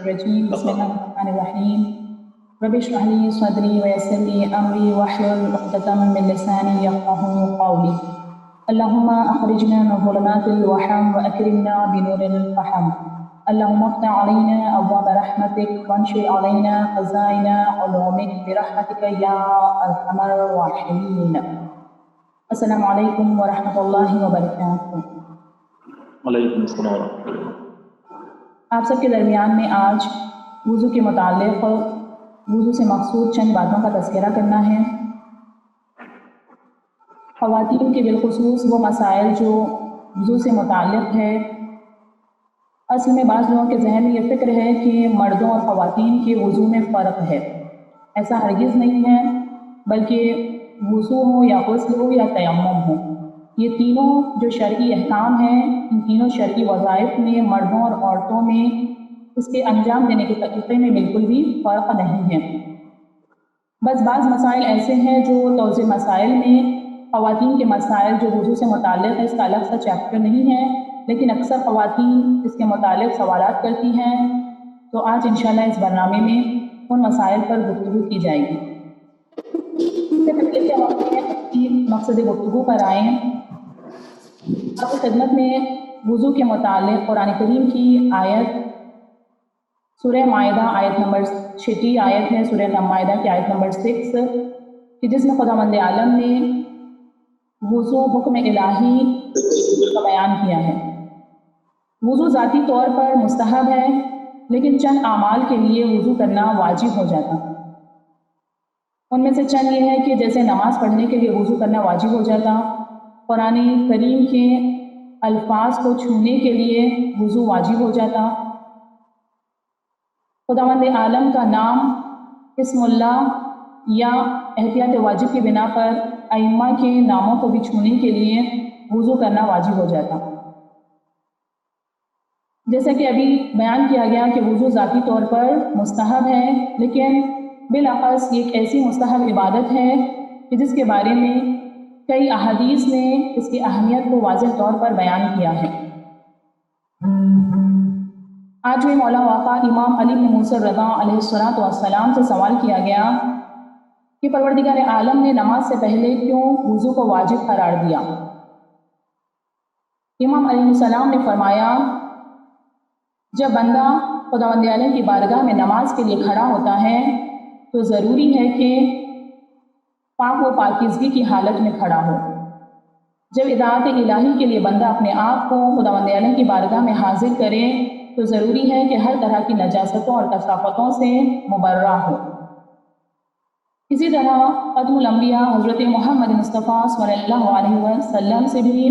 الرجيم بسم الله الرحمن الرحيم رب اشرح لي صدري ويسر لي أمري واحلل عقدة من لساني يفقهوا قولي اللهم أخرجنا من ظلمات الوهم وأكرمنا بنور الفهم اللهم افتح علينا أبواب رحمتك وانشر علينا خزائن علومك برحمتك يا أرحم الراحمين. السلام علیکم ورحمۃ اللہ وبرکاتہ. وعلیکم السلام ورحمۃ اللہ. آپ سب کے درمیان میں آج وضو کے متعلق وضو سے مقصود چند باتوں کا تذکرہ کرنا ہے. خواتین کے بالخصوص وہ مسائل جو وضو سے متعلق ہے. اصل میں بعض لوگوں کے ذہن میں یہ فکر ہے کہ مردوں اور خواتین کے وضو میں فرق ہے. ایسا ہرگز نہیں ہے، بلکہ وضو ہو یا غسل ہو یا تیمم ہو، یہ تینوں جو شرعی احکام ہیں، ان تینوں شرعی وظائف میں مردوں اور عورتوں میں اس کے انجام دینے کے طریقے میں بالکل بھی فرق نہیں ہے. بس بعض مسائل ایسے ہیں جو توضیح مسائل میں خواتین کے مسائل جو وضو سے متعلق ہے، اس کا الگ سا چیپٹر نہیں ہے، لیکن اکثر خواتین اس کے متعلق سوالات کرتی ہیں. تو آج انشاءاللہ اس برنامے میں ان مسائل پر گفتگو کی جائے گی. مقصد گفتگو پر آئیں. آپ کی خدمت میں وضو کے متعلق قرآن کریم کی آیت سورہ مائدہ آیت نمبر 6 آیت ہے، سورہ مائدہ کی آیت نمبر 6 کہ جس میں خداوند عالم نے وضو حکم الہی کا بیان کیا ہے. وضو ذاتی طور پر مستحب ہے، لیکن چند اعمال کے لیے وضو کرنا واجب ہو جاتا. ان میں سے چند یہ ہے کہ جیسے نماز پڑھنے کے لیے وضو کرنا واجب ہو جاتا، قرآن کریم کے الفاظ کو چھونے کے لیے وضو واجب ہو جاتا، خداوند عالم کا نام اسم اللہ یا احتیاط واجب کی بنا پر ائمہ کے ناموں کو بھی چھونے کے لیے وضو کرنا واجب ہو جاتا. جیسا کہ ابھی بیان کیا گیا کہ وضو ذاتی طور پر مستحب ہے، لیکن بالاخص یہ ایک ایسی مستحب عبادت ہے کہ جس کے بارے میں کئی احادیث نے اس کی اہمیت کو واضح طور پر بیان کیا ہے. آج بھی مولا واقع امام علی بن موسیٰ رضا علیہ السلام سے سوال کیا گیا کہ پروردگار عالم نے نماز سے پہلے کیوں وضو کو واجب قرار دیا. امام علیہ السلام نے فرمایا، جب بندہ خداوند عالم کی بارگاہ میں نماز کے لیے کھڑا ہوتا ہے تو ضروری ہے کہ پاک و پاکیزگی کی حالت میں کھڑا ہو. جب اطاعت الہی کے لیے بندہ اپنے آپ کو خداوند عالم کی بارگاہ میں حاضر کرے تو ضروری ہے کہ ہر طرح کی نجاستوں اور کثافتوں سے مبرہ ہو. اسی طرح ختم الانبیاء حضرت محمد مصطفیٰ صلی اللہ علیہ وسلم سے بھی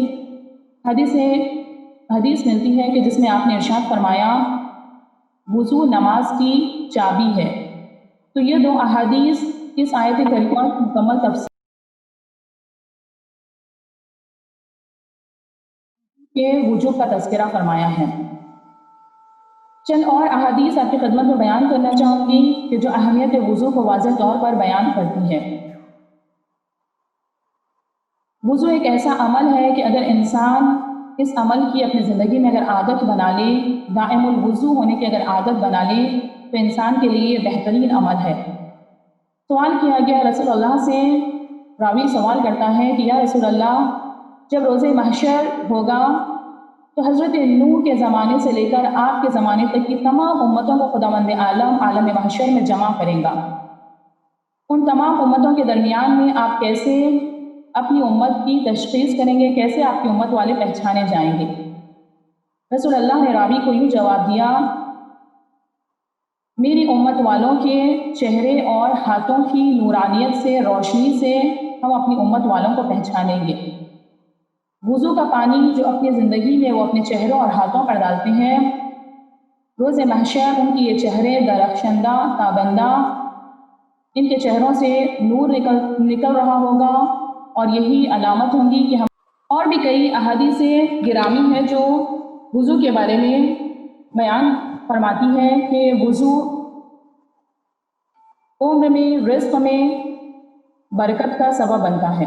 حدیث ملتی ہے کہ جس میں آپ نے ارشاد فرمایا، وضو نماز کی چابی ہے. تو یہ دو احادیث اس آیت کریمہ کی مکمل تفسیر کے وجوب کا تذکرہ فرمایا ہے. چند اور احادیث آپ کی خدمت میں بیان کرنا چاہوں گی کہ جو اہمیت وضو کو واضح طور پر بیان کرتی ہے. وضو ایک ایسا عمل ہے کہ اگر انسان اس عمل کی اپنی زندگی میں اگر عادت بنا لے، دائم الوضو ہونے کی اگر عادت بنا لے تو انسان کے لیے یہ بہترین عمل ہے. سوال کیا گیا رسول اللہ سے، راوی سوال کرتا ہے کہ یا رسول اللہ، جب روز محشر ہوگا تو حضرت نوح کے زمانے سے لے کر آپ کے زمانے تک کی تمام امتوں کو خداوند عالم عالم محشر میں جمع کریں گا. ان تمام امتوں کے درمیان میں آپ کیسے اپنی امت کی تشخیص کریں گے، کیسے آپ کی امت والے پہچانے جائیں گے؟ رسول اللہ نے راوی کو یوں جواب دیا، میری امت والوں کے چہرے اور ہاتھوں کی نورانیت سے، روشنی سے ہم اپنی امت والوں کو پہچانیں گے۔ وضو کا پانی جو اپنی زندگی میں وہ اپنے چہروں اور ہاتھوں پر ڈالتے ہیں، روز محشر ان کی یہ چہرے درخشندہ تابندہ، ان کے چہروں سے نور نکل رہا ہوگا، اور یہی علامت ہوں گی کہ ہم اور بھی کئی احادیث گرامی ہیں جو وضو کے بارے میں بیان فرماتی ہے کہ وضو عمر میں، رزق میں برکت کا سبب بنتا ہے۔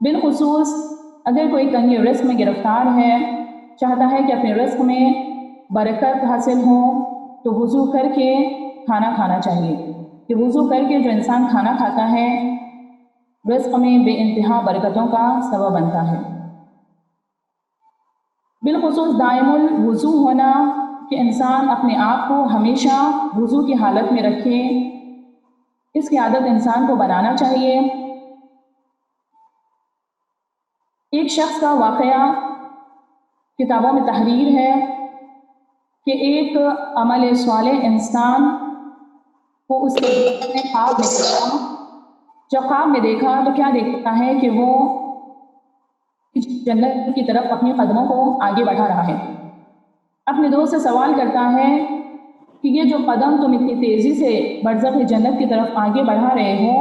بالخصوص اگر کوئی تنگی رزق میں گرفتار ہے، چاہتا ہے کہ اپنے رزق میں برکت حاصل ہو، تو وضو کر کے کھانا کھانا چاہیے، کہ وضو کر کے جو انسان کھانا کھاتا ہے رزق میں بے انتہا برکتوں کا سبب بنتا ہے۔ بالخصوص دائم الوضو ہونا، کہ انسان اپنے آپ کو ہمیشہ وضو کی حالت میں رکھے، اس کی عادت انسان کو بنانا چاہیے۔ ایک شخص کا واقعہ کتابوں میں تحریر ہے کہ ایک عمل صالح انسان کو اس کے خواب میں دیکھا۔ جب خواب میں دیکھا تو کیا دیکھتا ہے کہ وہ جنت کی طرف اپنے قدموں کو آگے بڑھا رہا ہے۔ اپنے دوست سے سوال کرتا ہے کہ یہ جو قدم تم اتنی تیزی سے برزخ جنت کی طرف آگے بڑھا رہے ہو،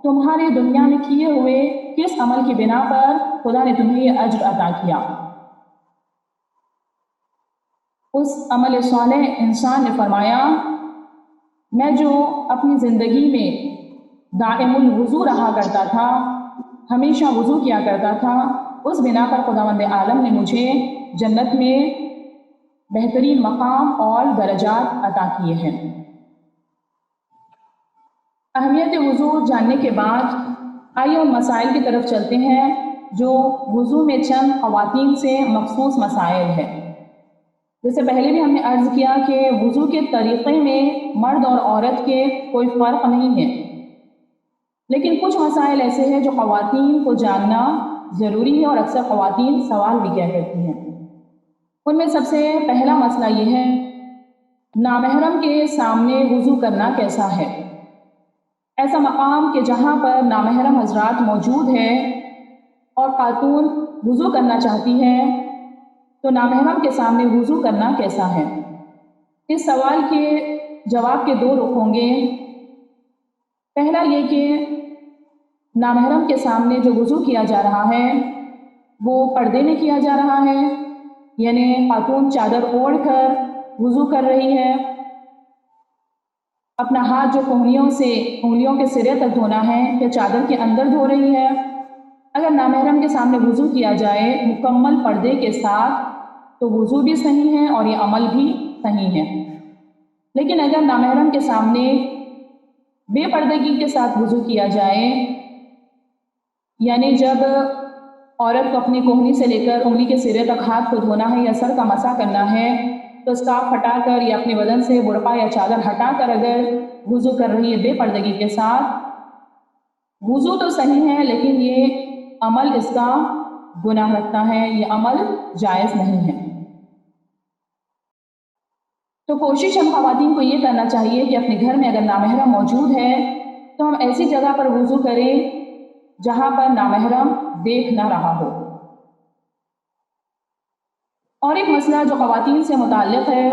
تمہارے دنیا میں کیے ہوئے کس عمل کی بنا پر خدا نے تمہیں یہ اجر عطا کیا؟ اس عمل صالح انسان نے فرمایا، میں جو اپنی زندگی میں دائم الوضو رہا کرتا تھا، ہمیشہ وضو کیا کرتا تھا، اس بنا پر خداوند عالم نے مجھے جنت میں بہترین مقام اور درجات عطا کیے ہیں۔ اہمیت وضو جاننے کے بعد آئیے ان مسائل کی طرف چلتے ہیں جو وضو میں چند خواتین سے مخصوص مسائل ہیں۔ جیسے پہلے بھی ہم نے عرض کیا کہ وضو کے طریقے میں مرد اور عورت کے کوئی فرق نہیں ہے، لیکن کچھ مسائل ایسے ہیں جو خواتین کو جاننا ضروری ہے، اور اکثر خواتین سوال بھی کیا کرتی ہیں۔ ان میں سب سے پہلا مسئلہ یہ ہے، نامحرم کے سامنے وضو کرنا کیسا ہے؟ ایسا مقام کہ جہاں پر نامحرم حضرات موجود ہیں اور خاتون وضو کرنا چاہتی ہیں، تو نامحرم کے سامنے وضو کرنا کیسا ہے؟ اس سوال کے جواب کے دو رخ ہوں گے۔ پہلا یہ کہ نامحرم کے سامنے جو وضو کیا جا رہا ہے وہ پردے میں کیا جا رہا ہے، یعنی خاتون چادر اوڑھ کر وضو کر رہی ہے، اپنا ہاتھ جو انگلیوں کے سرے تک دھونا ہے یا چادر کے اندر دھو رہی ہے۔ اگر نامحرم کے سامنے وضو کیا جائے مکمل پردے کے ساتھ تو وضو بھی صحیح ہے اور یہ عمل بھی صحیح ہے، لیکن اگر نامحرم کے سامنے بے پردگی کے ساتھ وضو کیا جائے، یعنی جب عورت کو اپنی کوہنی سے لے کر انگلی کے سرے تک ہاتھ کو دھونا ہے یا سر کا مسح کرنا ہے، تو اسکارف ہٹا کر یا اپنے بدن سے برقع یا چادر ہٹا کر اگر وضو کر رہی ہے بے پردگی کے ساتھ، وضو تو صحیح ہے لیکن یہ عمل اس کا گناہ رکھتا ہے، یہ عمل جائز نہیں ہے۔ تو کوشش ہم خواتین کو یہ کرنا چاہیے کہ اپنے گھر میں اگر نامحرم موجود ہے تو ہم ایسی جگہ پر وضو کریں جہاں پر نامحرم دیکھ نہ رہا ہو۔ اور ایک مسئلہ جو خواتین سے متعلق ہے،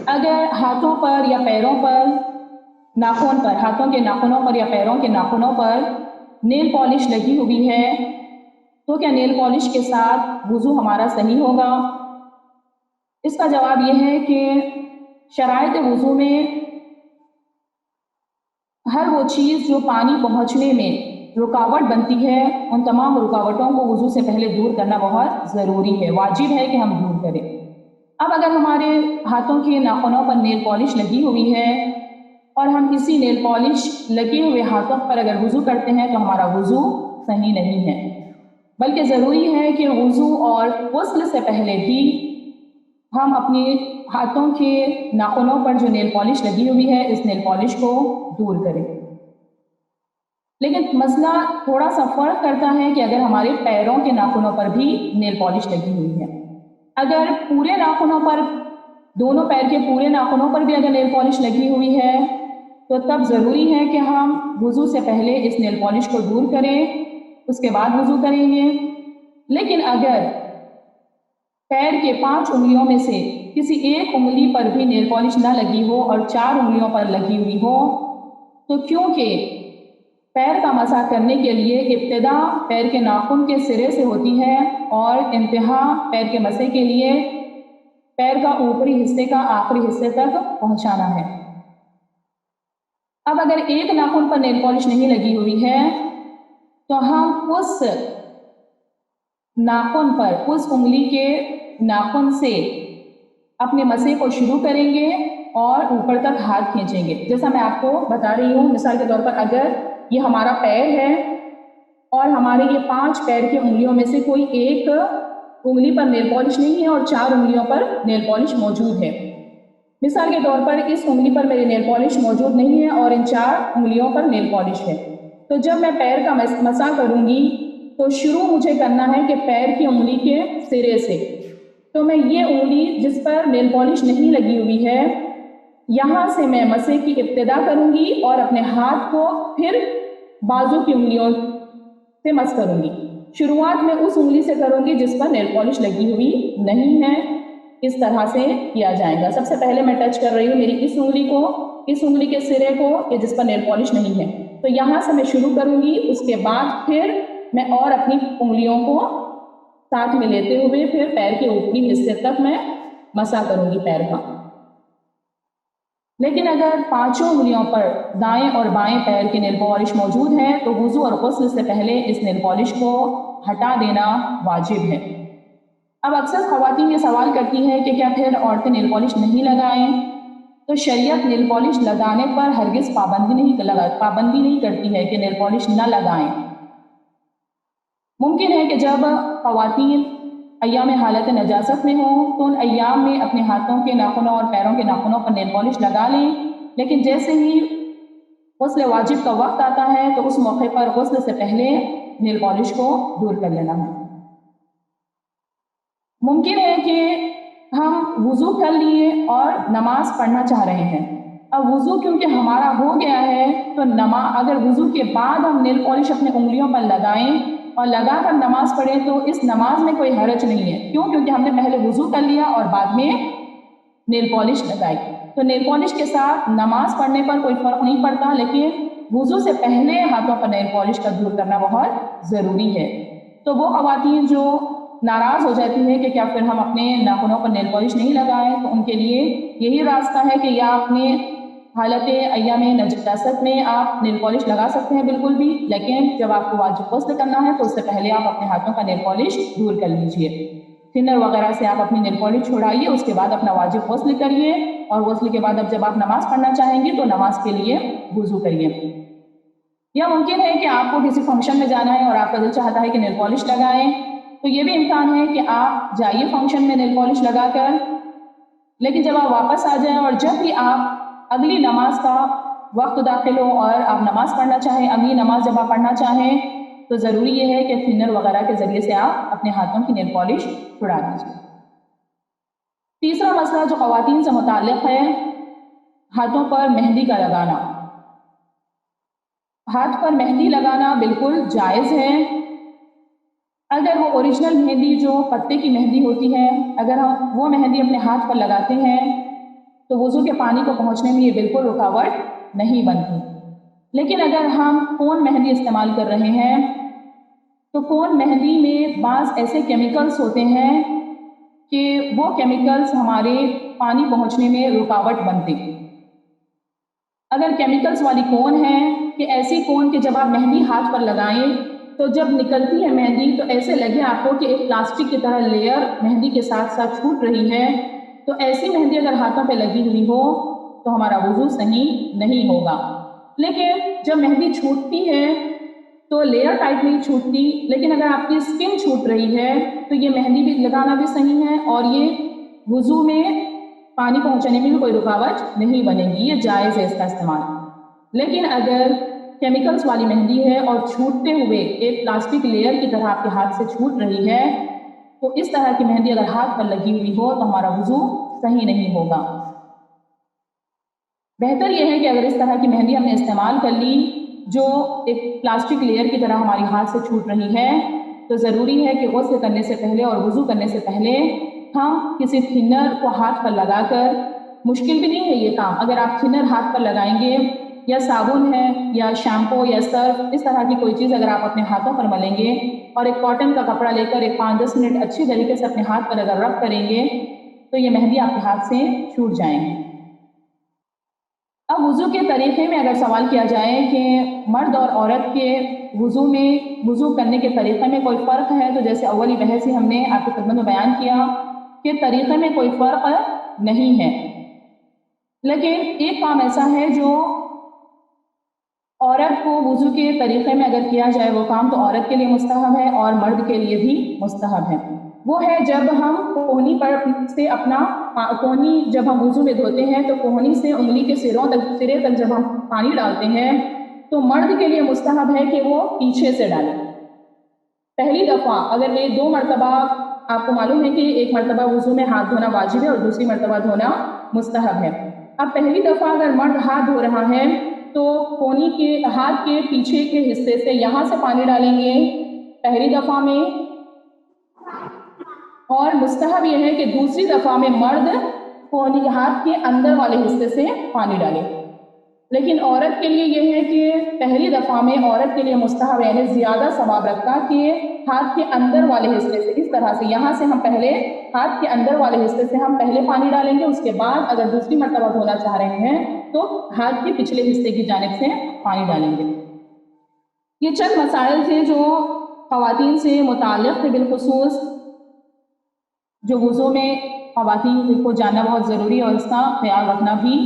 اگر ہاتھوں پر یا پیروں پر ناخن پر، ہاتھوں کے ناخنوں پر یا پیروں کے ناخنوں پر نیل پالش لگی ہوئی ہے تو کیا نیل پالش کے ساتھ وضو ہمارا صحیح ہوگا؟ اس کا جواب یہ ہے کہ شرائط وضو میں ہر وہ چیز جو پانی پہنچنے میں رکاوٹ بنتی ہے، ان تمام رکاوٹوں کو وضو سے پہلے دور کرنا بہت ضروری ہے، واجب ہے کہ ہم دور کریں۔ اب اگر ہمارے ہاتھوں کے ناخنوں پر نیل پالش لگی ہوئی ہے اور ہم اسی نیل پالش لگے ہوئے ہاتھوں پر اگر وضو کرتے ہیں تو ہمارا وضو صحیح نہیں ہے، بلکہ ضروری ہے کہ وضو اور غسل سے پہلے بھی ہم اپنے ہاتھوں کے ناخنوں پر جو نیل پالش لگی ہوئی ہے اس نیل پالش کو دور کریں۔ لیکن مسئلہ تھوڑا سا فرق کرتا ہے کہ اگر ہمارے پیروں کے ناخنوں پر بھی نیل پالش لگی ہوئی ہے، اگر پورے ناخنوں پر، دونوں پیر کے پورے ناخنوں پر بھی اگر نیل پالش لگی ہوئی ہے تو تب ضروری ہے کہ ہم وضو سے پہلے اس نیل پالش کو دور کریں، اس کے بعد وضو کریں گے۔ لیکن اگر پیر کے 5 انگلیوں میں سے کسی ایک انگلی پر بھی نیل پالش نہ لگی ہو اور 4 انگلیوں پر لگی ہوئی ہو، تو کیونکہ پیر کا مسح کرنے کے لیے ابتدا پیر کے ناخن کے سرے سے ہوتی ہے اور انتہا پیر کے مسح کے لیے پیر کا اوپری حصے کا آخری حصے تک پہنچانا ہے۔ اب اگر ایک ناخن پر نیل پالش نہیں لگی ہوئی ہے تو ہم اس ناخن پر، اس انگلی کے ناخن سے اپنے مسح کو شروع کریں گے اور اوپر تک ہاتھ کھینچیں گے۔ جیسا میں آپ کو بتا رہی ہوں، مثال کے طور پر اگر یہ ہمارا پیر ہے اور ہمارے یہ 5 پیر کی انگلیوں میں سے کوئی ایک انگلی پر نیل پالش نہیں ہے اور 4 انگلیوں پر نیل پالش موجود ہے، مثال کے طور پر اس انگلی پر میری نیل پالش موجود نہیں ہے اور ان 4 انگلیوں پر نیل پالش ہے، تو جب میں پیر کا مسح کروں گی تو شروع مجھے کرنا ہے کہ پیر کی انگلی کے سرے سے، تو میں یہ انگلی جس پر نیل پالش نہیں لگی ہوئی ہے یہاں سے میں مسح کی ابتدا کروں گی اور اپنے ہاتھ کو پھر بازو کی انگلیوں سے مس کروں گی۔ شروعات میں اس انگلی سے کروں گی جس پر نیل پالش لگی ہوئی نہیں ہے، اس طرح سے کیا جائے گا۔ سب سے پہلے میں ٹچ کر رہی ہوں میری اس انگلی کو، اس انگلی کے سرے کو کہ جس پر نیل پالش نہیں ہے، تو یہاں سے میں شروع کروں گی، اس کے بعد پھر میں اور اپنی انگلیوں کو ساتھ میں لیتے ہوئے پھر پیر کے اوپری حصے تک میں مسح کروں گی پیر کا۔ لیکن اگر 5 انگلیوں پر دائیں اور بائیں پیر کے نیل پالش موجود ہے تو وضو اور غسل سے پہلے اس نیل پالش کو ہٹا دینا واجب ہے۔ اب اکثر خواتین یہ سوال کرتی ہیں کہ کیا پھر عورتیں نیل پالش نہیں لگائیں؟ تو شریعت نیل پالش لگانے پر ہرگز پابندی نہیں کرتی ہے کہ نیل پالش نہ لگائیں۔ ممکن ہے کہ جب خواتین ایام حالت نجاست میں ہوں تو ان ایام میں اپنے ہاتھوں کے ناخنوں اور پیروں کے ناخنوں پر نیل پالش لگا لیں، لیکن جیسے ہی غسل واجب کا وقت آتا ہے تو اس موقع پر غسل سے پہلے نیل پالش کو دور کر لینا ہے۔ ممکن ہے کہ ہم وضو کر لیے اور نماز پڑھنا چاہ رہے ہیں، اب وضو کیونکہ ہمارا ہو گیا ہے تو اگر وضو کے بعد ہم نیل پالش اپنے انگلیوں پر لگائیں اور لگا کر نماز پڑھیں تو اس نماز میں کوئی حرج نہیں ہے، کیوں؟ کیونکہ ہم نے پہلے وضو کر لیا اور بعد میں نیل پالش لگائی، تو نیل پالش کے ساتھ نماز پڑھنے پر کوئی فرق نہیں پڑتا، لیکن وضو سے پہلے ہاتھوں پر نیل پالش کا دور کرنا بہت ضروری ہے۔ تو وہ خواتین جو ناراض ہو جاتی ہے کہ کیا پھر ہم اپنے ناخنوں پر نیل پالش نہیں لگائیں، تو ان کے لیے یہی راستہ ہے کہ یا اپنے حالت ایام نجاست میں آپ نیل پالش لگا سکتے ہیں بالکل بھی، لیکن جب آپ کو واجب غسل کرنا ہے تو اس سے پہلے آپ اپنے ہاتھوں کا نیل پالش دور کر لیجئے، تھنر وغیرہ سے آپ اپنی نیل پالش چھڑائیے، اس کے بعد اپنا واجب غسل کریے اور غسل کے بعد اب جب آپ نماز پڑھنا چاہیں گے تو نماز کے لیے وضو کریے۔ یا ممکن ہے کہ آپ کو کسی فنکشن میں جانا ہے اور آپ کا دل چاہتا ہے کہ نیل پالش لگائیں، تو یہ بھی امکان ہے کہ آپ جائیے فنکشن میں نیل پالش لگا کر، لیکن جب آپ واپس آ جائیں اور جب بھی آپ اگلی نماز کا وقت داخل ہو اور آپ نماز پڑھنا چاہیں، اگلی نماز جب آپ پڑھنا چاہیں تو ضروری یہ ہے کہ تھنر وغیرہ کے ذریعے سے آپ اپنے ہاتھوں کی نیل پالش چھڑا دیجیے۔ تیسرا مسئلہ جو خواتین سے متعلق ہے، ہاتھوں پر مہندی کا لگانا۔ ہاتھ پر مہندی لگانا بالکل جائز ہے، اگر وہ اوریجنل مہندی جو پتے کی مہندی ہوتی ہے، اگر ہم وہ مہندی اپنے ہاتھ پر لگاتے ہیں تو وضو کے پانی کو پہنچنے میں یہ بالکل رکاوٹ نہیں بنتی، لیکن اگر ہم کون مہندی استعمال کر رہے ہیں تو کون مہندی میں بعض ایسے کیمیکلز ہوتے ہیں کہ وہ کیمیکلز ہمارے پانی پہنچنے میں رکاوٹ بنتے۔ اگر کیمیکلز والی کون ہے کہ ایسی کون کہ جب آپ مہندی ہاتھ پر لگائیں تو جب نکلتی ہے مہندی تو ایسے لگے آپ کو کہ ایک پلاسٹک کی طرح لیئر مہندی کے ساتھ ساتھ چھوٹ رہی ہے، تو ایسی مہندی اگر ہاتھوں پہ لگی ہوئی ہو تو ہمارا وضو صحیح نہیں ہوگا۔ لیکن جب مہندی چھوٹتی ہے تو لیئر ٹائپ نہیں چھوٹتی، لیکن اگر آپ کی اسکن چھوٹ رہی ہے تو یہ مہندی بھی لگانا بھی صحیح ہے اور یہ وضو میں پانی پہنچانے میں بھی کوئی رکاوٹ نہیں بنے گی، یہ جائز ہے اس کا استعمال۔ لیکن اگر کیمیکلز والی مہندی ہے اور چھوٹتے ہوئے ایک پلاسٹک لیئر کی طرح آپ کے ہاتھ سے چھوٹ رہی ہے، تو اس طرح کی مہندی اگر ہاتھ پر لگی ہوئی ہو تو ہمارا وضو صحیح نہیں ہوگا۔ بہتر یہ ہے کہ اگر اس طرح کی مہندی ہم نے استعمال کر لی جو ایک پلاسٹک لیئر کی طرح ہماری ہاتھ سے چھوٹ رہی ہے، تو ضروری ہے کہ غسل کرنے سے پہلے اور وضو کرنے سے پہلے ہم کسی تھنر کو ہاتھ پر لگا کر، مشکل بھی نہیں ہے یہ کام، اگر آپ تھنر ہاتھ پر لگائیں گے یا صابن ہے یا شیمپو یا سرف، اس طرح کی کوئی چیز اگر آپ اپنے ہاتھوں پر ملیں گے اور ایک کاٹن کا کپڑا لے کر ایک 5-10 منٹ اچھی طریقے سے اپنے ہاتھ پر اگر رب کریں گے تو یہ مہندی آپ کے ہاتھ سے چھوٹ جائیں گی۔ اب وضو کے طریقے میں اگر سوال کیا جائے کہ مرد اور عورت کے وضو میں وضو کرنے کے طریقے میں کوئی فرق ہے، تو جیسے اولی بحث ہی ہم نے آپ کی خدمت میں بیان کیا کہ طریقے میں کوئی فرق نہیں ہے، لیکن ایک کام ایسا ہے جو عورت کو وضو کے طریقے میں اگر کیا جائے وہ کام تو عورت کے لیے مستحب ہے اور مرد کے لیے بھی مستحب ہے، وہ ہے جب ہم کوہنی پر سے اپنا کوہنی جب ہم وضو میں دھوتے ہیں تو کوہنی سے انگلی کے سرے تک جب ہم پانی ڈالتے ہیں تو مرد کے لیے مستحب ہے کہ وہ پیچھے سے ڈالیں۔ پہلی دفعہ اگر یہ 2 مرتبہ آپ کو معلوم ہے کہ ایک مرتبہ وضو میں ہاتھ دھونا واجب ہے اور دوسری مرتبہ دھونا مستحب ہے، اب پہلی دفعہ اگر مرد ہاتھ دھو رہا ہے تو کونی کے ہاتھ کے پیچھے کے حصے سے یہاں سے پانی ڈالیں گے پہلی دفعہ میں، اور مستحب یہ ہے کہ دوسری دفعہ میں مرد کونی ہاتھ کے اندر والے حصے سے پانی ڈالے، لیکن عورت کے لیے یہ ہے کہ پہلی دفعہ میں عورت کے لیے مستحب یعنی زیادہ ثواب رکھتا کہ ہاتھ کے اندر والے حصے سے، اس طرح سے یہاں سے ہم پہلے ہاتھ کے اندر والے حصے سے ہم پہلے پانی ڈالیں گے، اس کے بعد اگر دوسری مرتبہ دھونا چاہ رہے ہیں تو ہاتھ کے پچھلے حصے کی جانب سے پانی ڈالیں گے۔ یہ چند مسائل تھے جو خواتین سے متعلق تھے، بالخصوص جو وضو میں خواتین کو جاننا بہت ضروری ہے اور اس کا خیال رکھنا بھی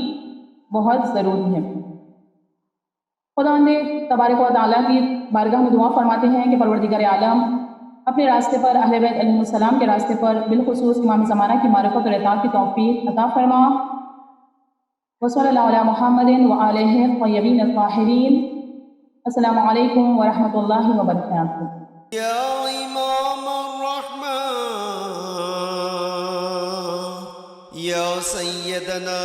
بہت ضروری ہے۔ خداوند تبارک و تعالیٰ کی بارگاہ میں دعا فرماتے ہیں کہ پروردگار عالم اپنے راستے پر اہل بیت علیہ السلام کے راستے پر بالخصوص امام زمانہ کی معرفت اور اطاعت کی توفیق عطا فرما۔ وصلی اللہ علی محمد وآلہ الطیبین الطاہرین۔ السلام علیکم ورحمۃ اللہ وبرکاتہ۔ یا امام الرحمن یا سیدنا